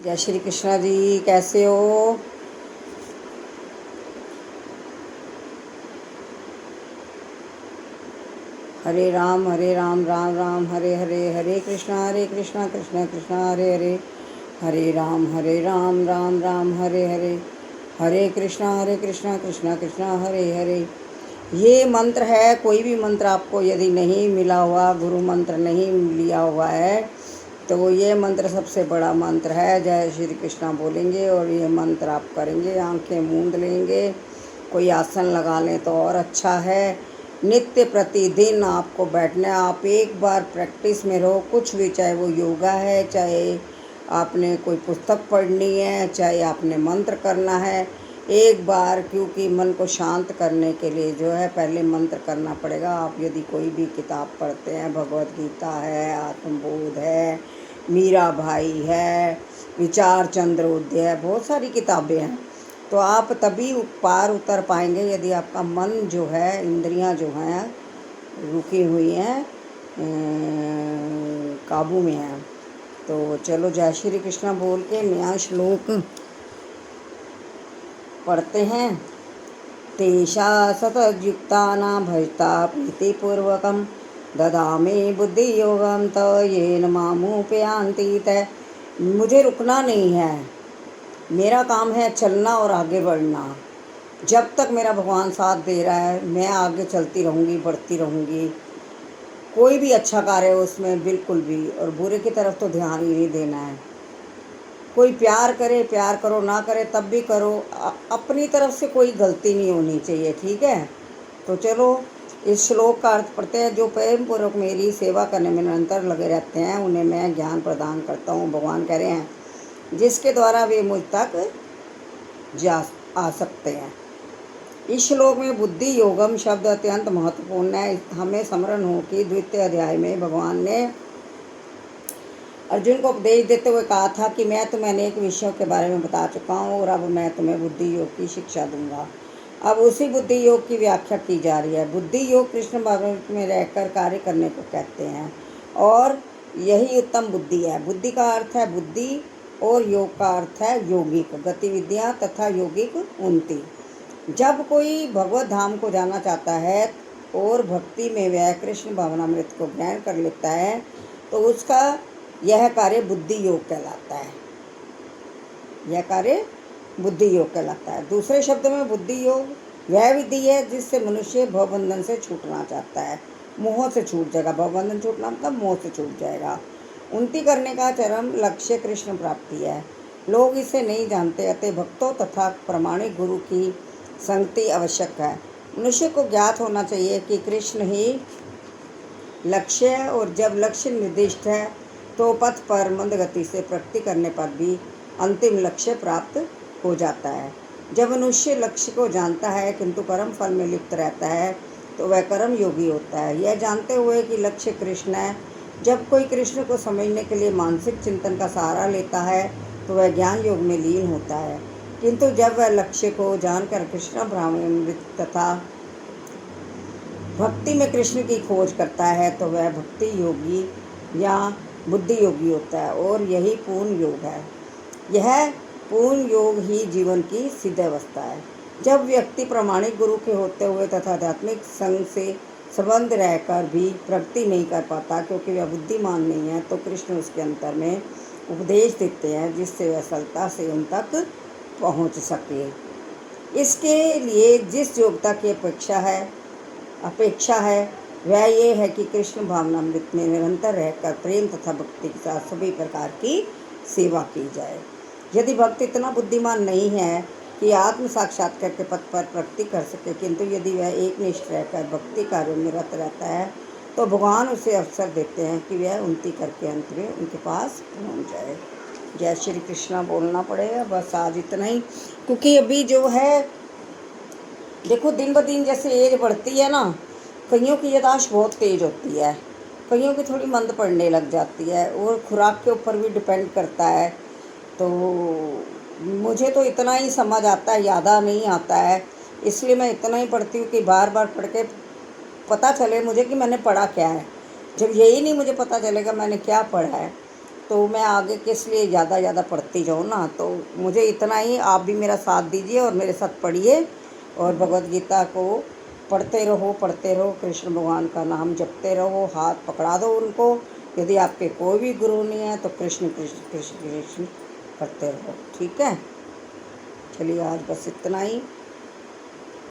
जय श्री कृष्णा जी, कैसे हो? हरे राम राम राम हरे हरे, हरे कृष्णा कृष्णा कृष्णा हरे हरे, हरे राम राम हरे हरे, हरे कृष्णा कृष्णा कृष्णा हरे हरे। ये मंत्र है। कोई भी मंत्र आपको यदि नहीं मिला हुआ, गुरु मंत्र नहीं लिया हुआ है, तो ये मंत्र सबसे बड़ा मंत्र है। जय श्री कृष्णा बोलेंगे और ये मंत्र आप करेंगे, आंखें मूंद लेंगे, कोई आसन लगा लें तो और अच्छा है। नित्य प्रतिदिन आपको बैठना है। आप एक बार प्रैक्टिस में रहो, कुछ भी, चाहे वो योगा है, चाहे आपने कोई पुस्तक पढ़नी है, चाहे आपने मंत्र करना है, एक बार, क्योंकि मन को शांत करने के लिए जो है पहले मंत्र करना पड़ेगा। आप यदि कोई भी किताब पढ़ते हैं, भगवत गीता है, आत्मबोध है, मीरा भाई है, विचार चंद्रोदय है, बहुत सारी किताबें हैं, तो आप तभी पार उतर पाएंगे यदि आपका मन जो है, इंद्रियां जो हैं रुकी हुई हैं, काबू में हैं। तो चलो जय श्री कृष्णा बोल के नया श्लोक पढ़ते हैं। तेषा सतयुक्तानां भजता प्रीतिपूर्वकं ददामि बुद्धियोगं त येन मामुपयान्ति तय। मुझे रुकना नहीं है, मेरा काम है चलना और आगे बढ़ना। जब तक मेरा भगवान साथ दे रहा है, मैं आगे चलती रहूँगी, बढ़ती रहूँगी। कोई भी अच्छा कार्य हो उसमें बिल्कुल भी, और बुरे की तरफ तो ध्यान ही नहीं देना है। कोई प्यार करे, प्यार करो, ना करे तब भी करो, अपनी तरफ से कोई गलती नहीं होनी चाहिए, ठीक है। तो चलो इस श्लोक का अर्थ पढ़ते हैं। जो प्रेम पूर्वक मेरी सेवा करने में निरंतर लगे रहते हैं, उन्हें मैं ज्ञान प्रदान करता हूँ। भगवान कह रहे हैं जिसके द्वारा वे मुझ तक जा आ सकते हैं। इस श्लोक में बुद्धि योगम शब्द अत्यंत महत्वपूर्ण है। हमें स्मरण हो कि द्वितीय अध्याय में भगवान ने अर्जुन को उपदेश देते हुए कहा था कि मैं तुम्हें अनेक विषयों के बारे में बता चुका हूँ और अब मैं तुम्हें बुद्धि योग की शिक्षा दूंगा। अब उसी बुद्धि योग की व्याख्या की जा रही है। बुद्धि योग कृष्ण भगवत में रहकर कार्य करने को कहते हैं और यही उत्तम बुद्धि है। बुद्धि का अर्थ है बुद्धि और योग का अर्थ है यौगिक गतिविधियाँ तथा यौगिक उन्नति। जब कोई भगवत धाम को जाना चाहता है और भक्ति में वह कृष्ण भावनामृत को ग्रहण कर लेता है, तो उसका यह कार्य बुद्धि योग कहलाता है। यह कार्य बुद्धि योग कहलाता है। दूसरे शब्दों में बुद्धि योग वह विधि है जिससे मनुष्य भवबंधन से छूटना चाहता है, मोह से छूट जाएगा। भवबंधन छूटना मतलब मोह से छूट जाएगा। उन्नति करने का चरम लक्ष्य कृष्ण प्राप्ति है। लोग इसे नहीं जानते, अतः भक्तों तथा प्रमाणिक गुरु की संगति आवश्यक है। मनुष्य को ज्ञात होना चाहिए कि कृष्ण ही लक्ष्य है, और जब लक्ष्य निर्दिष्ट है तो पथ पर मंद गति से प्रगति करने पर भी अंतिम लक्ष्य प्राप्त हो जाता है। जब मनुष्य लक्ष्य को जानता है किंतु कर्म फल में लिप्त रहता है, तो वह कर्म योगी होता है। यह जानते हुए कि लक्ष्य कृष्ण है, जब कोई कृष्ण को समझने के लिए मानसिक चिंतन का सहारा लेता है, तो वह ज्ञान योग में लीन होता है। किंतु जब वह लक्ष्य को जानकर कृष्ण भावनामृत तथा भक्ति में कृष्ण की खोज करता है, तो वह भक्ति योगी या बुद्धि योगी होता है, और यही पूर्ण योग है। यह पूर्ण योग ही जीवन की सिद्ध अवस्था है। जब व्यक्ति प्रामाणिक गुरु के होते हुए तथा आध्यात्मिक संग से संबंध रहकर भी प्रगति नहीं कर पाता, क्योंकि वह बुद्धिमान नहीं है, तो कृष्ण उसके अंतर में उपदेश देते हैं जिससे वह सरलता से उन तक पहुँच सके। इसके लिए जिस योग्यता की अपेक्षा है वह ये है कि कृष्ण भावनामृत में निरंतर रहकर प्रेम तथा भक्ति के साथ सभी प्रकार की सेवा की जाए। यदि भक्त इतना बुद्धिमान नहीं है कि आत्म साक्षात्कार के पथ पर प्रगति कर सके, किंतु यदि वह एक निष्ठ रहकर भक्ति कार्यों में रत रहता है, तो भगवान उसे अवसर देते हैं कि वह उन्नति करके अंत में उनके पास पहुंच जाए। जय श्री कृष्णा बोलना पड़ेगा बस आज इतना ही, क्योंकि अभी जो है देखो दिन ब दिन जैसे एज बढ़ती है ना, कईयों की याददाश्त बहुत तेज़ होती है, कईयों की थोड़ी मंद पड़ने लग जाती है, और खुराक के ऊपर भी डिपेंड करता है। तो मुझे तो इतना ही समझ आता है, ज़्यादा नहीं आता है, इसलिए मैं इतना ही पढ़ती हूँ कि बार बार पढ़ के पता चले मुझे कि मैंने पढ़ा क्या है। जब यही नहीं मुझे पता चलेगा मैंने क्या पढ़ा है, तो मैं आगे किस लिए ज़्यादा पढ़ती जाऊँ ना। तो मुझे इतना ही, आप भी मेरा साथ दीजिए और मेरे साथ पढ़िए और भगवत गीता को पढ़ते रहो। कृष्ण भगवान का नाम जपते रहो, हाथ पकड़ा दो उनको। यदि आपके कोई भी गुरु नहीं है तो कृष्ण कृष्ण कृष्ण कृष्ण करते रहो। ठीक है, चलिए आज बस इतना ही।